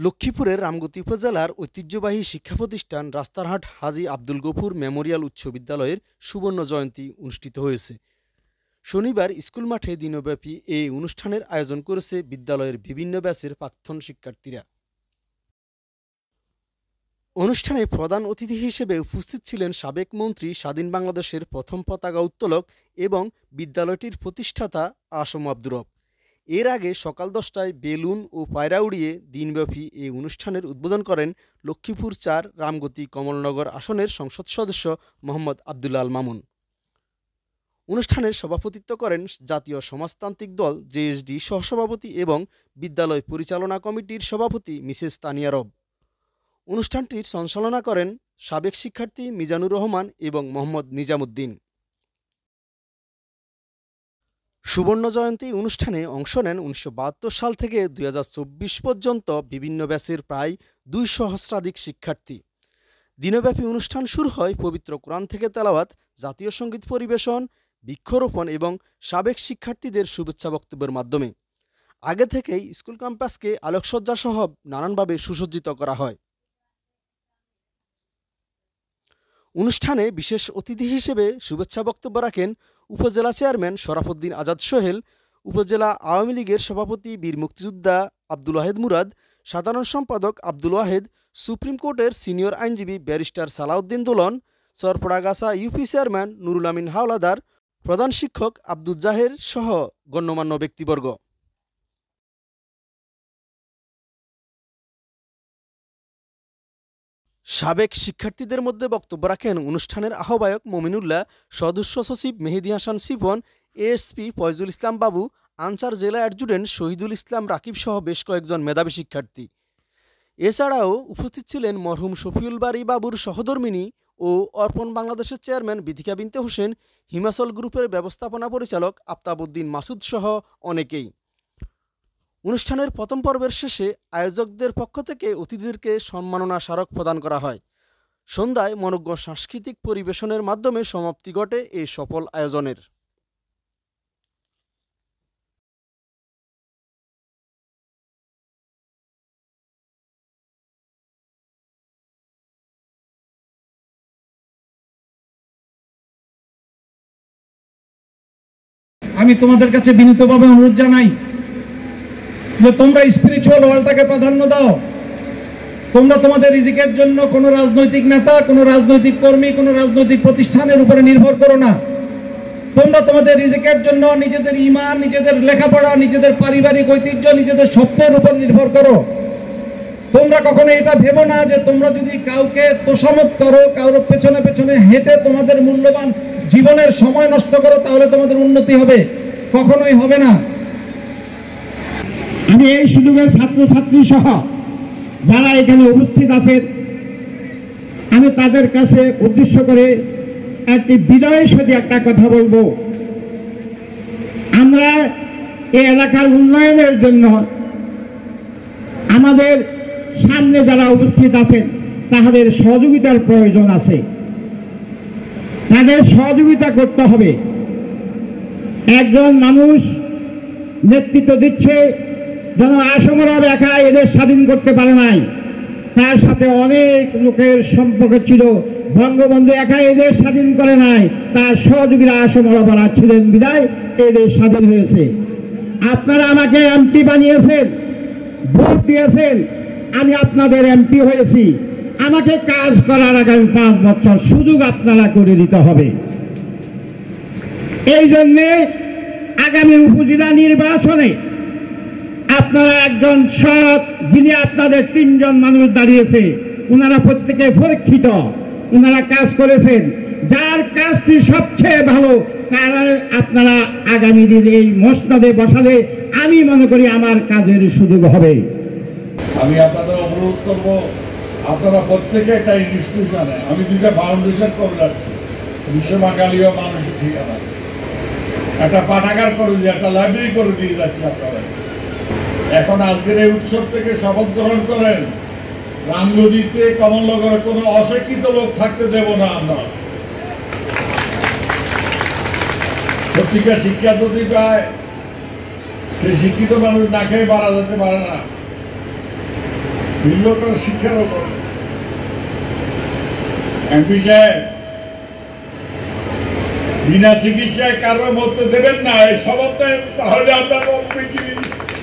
লক্ষ্মীপুরের রামগতি উপজেলার ঐতিহ্যবাহী শিক্ষা প্রতিষ্ঠান রাস্তারহাট হাজী আব্দুল গফুর মেমোরিয়াল উচ্চ বিদ্যালয়ের সুবর্ণ জয়ন্তী অনুষ্ঠিত হয়েছে। শনিবার স্কুল মাঠে দিনব্যাপী এই অনুষ্ঠানের আয়োজন করেছে বিদ্যালয়ের বিভিন্ন ব্যাচের প্রাক্তন শিক্ষার্থীরা। অনুষ্ঠানে প্রধান অতিথি হিসেবে উপস্থিত ছিলেন সাবেক মন্ত্রী, স্বাধীন বাংলাদেশের প্রথম পতাকা উত্তোলক এবং বিদ্যালয়টির প্রতিষ্ঠাতা আসম আব্দুর রব। এর আগে সকাল 10টায় বেলুন ও পায়রা উড়িয়ে দিনব্যাপী এই অনুষ্ঠানের উদ্বোধন করেন লক্ষ্মীপুর ৪ রামগতি কমলনগর আসনের সংসদ সদস্য মোহাম্মদ আবদুল্লাহ আল মামুন। অনুষ্ঠানের সভাপতিত্ব করেন জাতীয় সমাজতান্ত্রিক দল জেএসডি সহসভাপতি এবং বিদ্যালয় পরিচালনা কমিটির সভাপতি মিসেস তানিয়া রব। অনুষ্ঠানটির সঞ্চালনা করেন সাবেক শিক্ষার্থী মিজানুর রহমান এবং মোহাম্মদ নিজামুদ্দিন। সুবর্ণ জয়ন্তী অনুষ্ঠানে অংশ নেন 1972 সাল থেকে 2024 পর্যন্ত বিভিন্ন ব্যাচের প্রায় 200 সহস্রাধিক শিক্ষার্থী। দিনব্যাপী অনুষ্ঠান শুরু হয় পবিত্র কোরআন থেকে তেলাওয়াত, জাতীয় সঙ্গীত পরিবেশন, বৃক্ষরোপণ এবং সাবেক শিক্ষার্থীদের শুভেচ্ছা বক্তব্যের মাধ্যমে। আগে থেকেই স্কুল ক্যাম্পাসকে আলোকসজ্জা সহ নানানভাবে সুসজ্জিত করা হয়। অনুষ্ঠানে বিশেষ অতিথি হিসেবে শুভেচ্ছা বক্তব্য রাখেন উপজেলা চেয়ারম্যান শরাফুদ্দিন আজাদ সোহেল, উপজেলা আওয়ামী লীগের সভাপতি বীর মুক্তিযোদ্ধা আব্দুল ওয়াহেদ মুরাদ, সাধারণ সম্পাদক আব্দুল ওয়াহেদ, সুপ্রিম কোর্টের সিনিয়র আইনজীবী ব্যারিস্টার সালাউদ্দিন দোলন, চরপড়াগাছা ইউপি চেয়ারম্যান নুরুল আমিন হাওলাদার, প্রধান শিক্ষক আব্দুল জাহের সহ গণ্যমান্য ব্যক্তিবর্গ। সাবেক শিক্ষার্থীদের মধ্যে বক্তব্য রাখেন অনুষ্ঠানের আহ্বায়ক মমিনুল্লাহ, সদস্য সচিব মেহেদি হাসান শিপন, এএসপি ফয়জুল ইসলাম বাবু, আনসার জেলা অ্যাডজুটেন্ট শহীদুল ইসলাম রাকিব সহ বেশ কয়েকজন মেধাবী শিক্ষার্থী। এছাড়াও উপস্থিত ছিলেন মরহুম শফিউল বারী বাবুর সহধর্মিনী ও অর্পণ বাংলাদেশের চেয়ারম্যান বিথিকা বিনতে হোসেন, হিমাচল গ্রুপের ব্যবস্থাপনা পরিচালক আফতাবউদ্দিন মাসুদ সহ অনেকেই। অনুষ্ঠানের প্রথম পর্বের শেষে আয়োজকদের পক্ষ থেকে অতিথিদেরকে সম্মাননা স্মারক প্রদান করা হয়। সন্ধ্যায় মনোজ্ঞ সাংস্কৃতিক পরিবেশনের মাধ্যমে সমাপ্তি ঘটে এই সফল আয়োজনের। আমি তোমাদের কাছে বিনীতভাবে অনুরোধ জানাই যে তোমরা স্পিরিচুয়াল ওয়ার্ল্ডটাকে প্রাধান্য দাও। তোমরা তোমাদের রিজিকের জন্য কোনো রাজনৈতিক নেতা, কোনো রাজনৈতিক কর্মী, কোনো রাজনৈতিক প্রতিষ্ঠানের উপরে নির্ভর করো না। তোমরা তোমাদের রিজিকের জন্য নিজেদের ঈমান, নিজেদের লেখাপড়া, নিজেদের পারিবারিক ঐতিহ্য, নিজেদের স্বপ্নের উপর নির্ভর করো। তোমরা কখনো এটা ভেবো না যে তোমরা যদি কাউকে তোষামত করো, কারোর পেছনে পেছনে হেঁটে তোমাদের মূল্যবান জীবনের সময় নষ্ট করো, তাহলে তোমাদের উন্নতি হবে। কখনোই হবে না। আমি এই সুযোগের ছাত্রছাত্রী সহ যারা এখানে উপস্থিত আছেন, আমি তাদের কাছে উদ্দেশ্য করে একটি বিনয়ের সাথে একটা কথা বলবো। আমরা এই এলাকার উন্নয়নের জন্য আমাদের সামনে যারা উপস্থিত আছেন তাদের সহযোগিতার প্রয়োজন আছে। তাদের সহযোগিতা করতে হবে। একজন মানুষ নেতৃত্ব দিচ্ছে, যেন আসমরা একা এদের স্বাধীন করতে পারে নাই, তার সাথে অনেক লোকের সম্পর্ক ছিল। বঙ্গবন্ধু একা এদের স্বাধীন করে নাই, তার সহযোগীরা আসমরা ছিলেন বিদায় এদের স্বাধীন হয়েছে। আপনারা আমাকে এমপি বানিয়েছেন, ভোট দিয়েছেন, আমি আপনাদের এমপি হয়েছি। আমাকে কাজ করার আগামী 5 বছর সুযোগ আপনারা করে দিতে হবে। এই জন্যে আগামী উপজেলা নির্বাচনে আপনারা একজন সৎ, যিনি আপনাদের 3 জন মানুষ দাঁড়িয়েছে, ওনারা প্রত্যেকে পরীক্ষিত, ওনারা কাজ করেছেন। যার কাজটি সবচেয়ে ভালো তারা আপনারা আগামী দিনে এই মসনদে বসালে আমি মনে করি আমার কাজের সুযোগ হবে। আমি আপনাদের অনুরোধ করব, আপনারা প্রত্যেকে একটা ইনস্টিটিউশনে, আমি 2টা ফাউন্ডেশন করে যাচ্ছি, বিশ্ববাঙালীয় মানসিক ঠিকানা, একটা পাঠাগার করে দিয়ে, একটা লাইব্রেরি করে দিয়ে যাচ্ছি আপনারা। এখন আজকের এই উৎসব থেকে শপথ গ্রহণ করেন, রামগতিতে কমলনগরে কোনো অশিক্ষিত লোক থাকতে দেব না আমরা। সত্যিকার শিক্ষা যদি পায়, সেই শিক্ষিত মানুষ না খেয়ে মারা যেতে পারে না। নির্ভর করে শিক্ষার উপর। এমপি সাহেব, বিনা চিকিৎসায় কারোর মধ্যে দেবেন না এই শপথে, তাহলে আপনার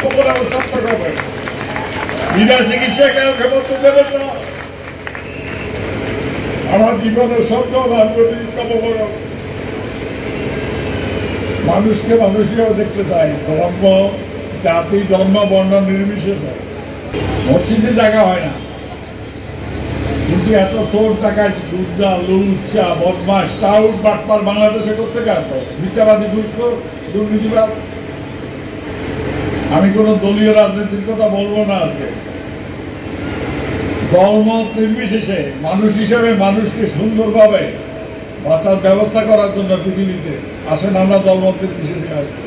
সকল অবস্থা করবেন। বিনা চিকিৎসায় কারোকে মধ্যে দেবেন না। আমার জীবনের স্বপ্ন মানুষকে মানুষেও দেখতে চাই, ধর্ম জাতি ধর্ম বর্ণ নির্বিশেষে। মসজিদে জায়গা হয় না, কিন্তু এত চোর টাকায় দুর্দা লুচ্চা বদমাস টাউট বাটপার বাংলাদেশে করতে আসতো, মিথ্যাবাদী ঘুষখোর দুর্নীতিবাদ। আমি কোনো দলীয় রাজনীতির কথা বলবো না আজকে। দলমত নির্বিশেষে মানুষ হিসেবে মানুষকে সুন্দরভাবে বাঁচার ব্যবস্থা করার জন্য পৃথিবীতে আসেন, আমরা দলমত নির্বিশেষে আসবো।